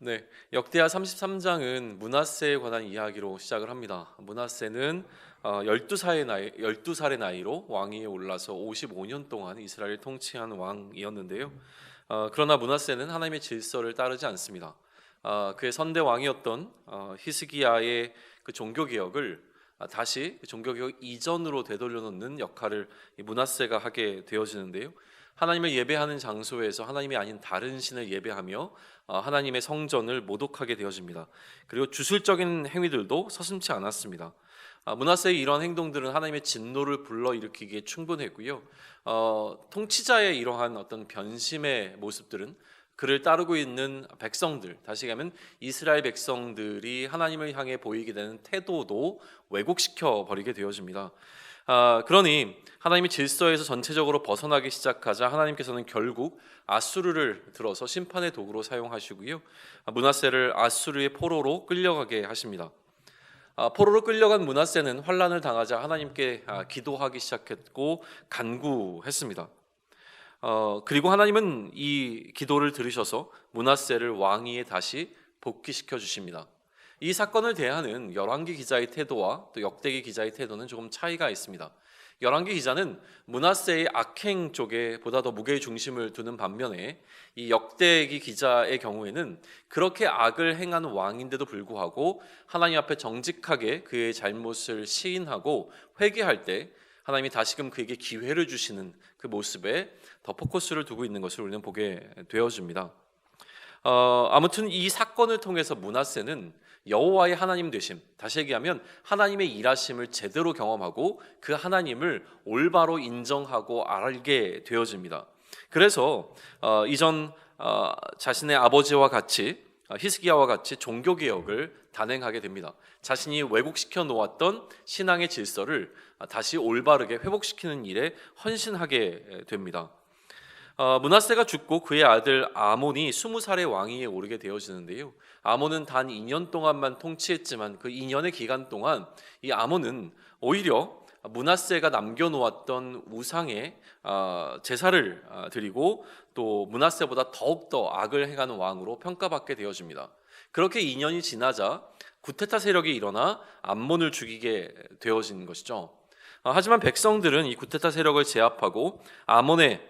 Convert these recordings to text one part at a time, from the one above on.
네, 역대하 33장은 므낫세에 관한 이야기로 시작을 합니다. 므낫세는 12살의 나이로 왕위에 올라서 55년 동안 이스라엘을 통치한 왕이었는데요. 그러나 므낫세는 하나님의 질서를 따르지 않습니다. 그의 선대 왕이었던 히스기야의 그 종교 개혁을 다시 종교 개혁 이전으로 되돌려 놓는 역할을 이 므낫세가 하게 되어지는데요. 하나님을 예배하는 장소에서 하나님이 아닌 다른 신을 예배하며 하나님의 성전을 모독하게 되어집니다. 그리고 주술적인 행위들도 서슴지 않았습니다. 므낫세의 이러한 행동들은 하나님의 진노를 불러일으키기에 충분했고요. 통치자의 이러한 어떤 변심의 모습들은 그를 따르고 있는 백성들, 다시 얘기하면 이스라엘 백성들이 하나님을 향해 보이게 되는 태도도 왜곡시켜 버리게 되어집니다. 그러니 하나님의 질서에서 전체적으로 벗어나기 시작하자 하나님께서는 결국 아수르를 들어서 심판의 도구로 사용하시고요, 므낫세를 아수르의 포로로 끌려가게 하십니다. 포로로 끌려간 므낫세는 환난을 당하자 하나님께 기도하기 시작했고 간구했습니다. 그리고 하나님은 이 기도를 들으셔서 므낫세를 왕위에 다시 복귀시켜 주십니다. 이 사건을 대하는 열왕기 기자의 태도와 또 역대기 기자의 태도는 조금 차이가 있습니다. 열왕기 기자는 므낫세의 악행 쪽에 보다 더 무게의 중심을 두는 반면에 이 역대기 기자의 경우에는 그렇게 악을 행한 왕인데도 불구하고 하나님 앞에 정직하게 그의 잘못을 시인하고 회개할 때 하나님이 다시금 그에게 기회를 주시는 그 모습에 더 포커스를 두고 있는 것을 우리는 보게 되어집니다. 아무튼 이 사건을 통해서 므낫세는 여호와의 하나님 되심, 다시 얘기하면 하나님의 일하심을 제대로 경험하고 그 하나님을 올바로 인정하고 알게 되어집니다. 그래서 이전 자신의 아버지와 같이 히스기야와 같이 종교개혁을 단행하게 됩니다. 자신이 왜곡시켜 놓았던 신앙의 질서를 다시 올바르게 회복시키는 일에 헌신하게 됩니다. 므낫세가 죽고 그의 아들 아몬이 20살의 왕위에 오르게 되어지는데요. 아몬은 단 2년 동안만 통치했지만 그 2년의 기간 동안 이 아몬은 오히려 므낫세가 남겨놓았던 우상에 제사를 드리고 또 므낫세보다 더욱더 악을 행하는 왕으로 평가받게 되어집니다. 그렇게 2년이 지나자 구테타 세력이 일어나 암몬을 죽이게 되어진 것이죠. 하지만 백성들은 이 구테타 세력을 제압하고 아몬의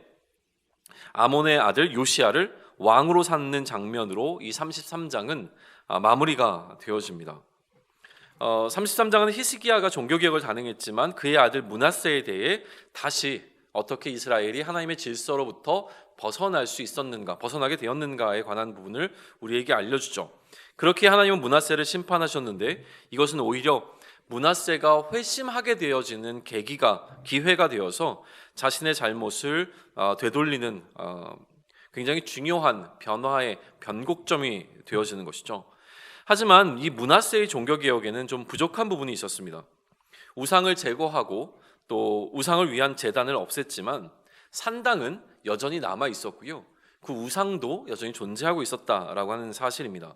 아들 요시야를 왕으로 삼는 장면으로 이 33장은 마무리가 되어집니다. 33장은 히스기야가 종교개혁을 단행했지만 그의 아들 므낫세에 대해 다시 어떻게 이스라엘이 하나님의 질서로부터 벗어나게 되었는가에 관한 부분을 우리에게 알려주죠. 그렇게 하나님은 므낫세를 심판하셨는데 이것은 오히려 므낫세가 회심하게 되어지는 기회가 되어서 자신의 잘못을 되돌리는 굉장히 중요한 변화의 변곡점이 되어지는 것이죠. 하지만 이 므낫세의 종교개혁에는 좀 부족한 부분이 있었습니다. 우상을 제거하고 또 우상을 위한 제단을 없앴지만 산당은 여전히 남아 있었고요, 그 우상도 여전히 존재하고 있었다라고 하는 사실입니다.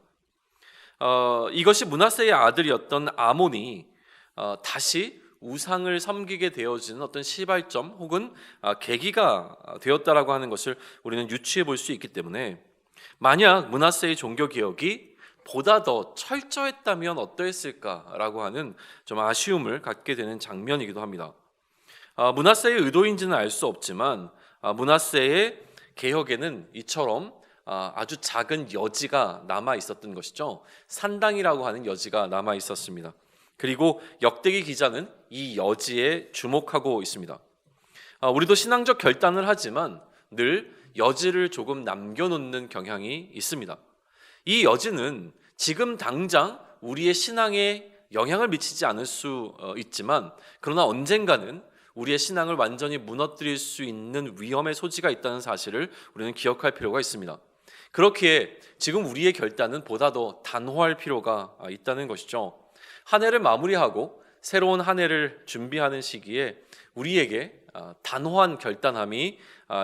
이것이 므낫세의 아들이었던 아몬이 다시 우상을 섬기게 되어지는 어떤 시발점 혹은 계기가 되었다라고 하는 것을 우리는 유추해 볼 수 있기 때문에 만약 므낫세의 종교개혁이 보다 더 철저했다면 어떠했을까라고 하는 좀 아쉬움을 갖게 되는 장면이기도 합니다. 므낫세의 의도인지는 알 수 없지만 므낫세의 개혁에는 이처럼 아주 작은 여지가 남아 있었던 것이죠. 산당이라고 하는 여지가 남아 있었습니다. 그리고 역대기 기자는 이 여지에 주목하고 있습니다. 우리도 신앙적 결단을 하지만 늘 여지를 조금 남겨놓는 경향이 있습니다. 이 여지는 지금 당장 우리의 신앙에 영향을 미치지 않을 수 있지만 그러나 언젠가는 우리의 신앙을 완전히 무너뜨릴 수 있는 위험의 소지가 있다는 사실을 우리는 기억할 필요가 있습니다. 그렇기에 지금 우리의 결단은 보다 더 단호할 필요가 있다는 것이죠. 한 해를 마무리하고 새로운 한 해를 준비하는 시기에 우리에게 단호한 결단함이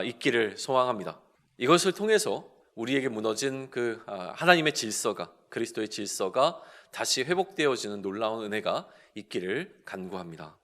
있기를 소망합니다. 이것을 통해서 우리에게 무너진 그 하나님의 질서가, 그리스도의 질서가 다시 회복되어지는 놀라운 은혜가 있기를 간구합니다.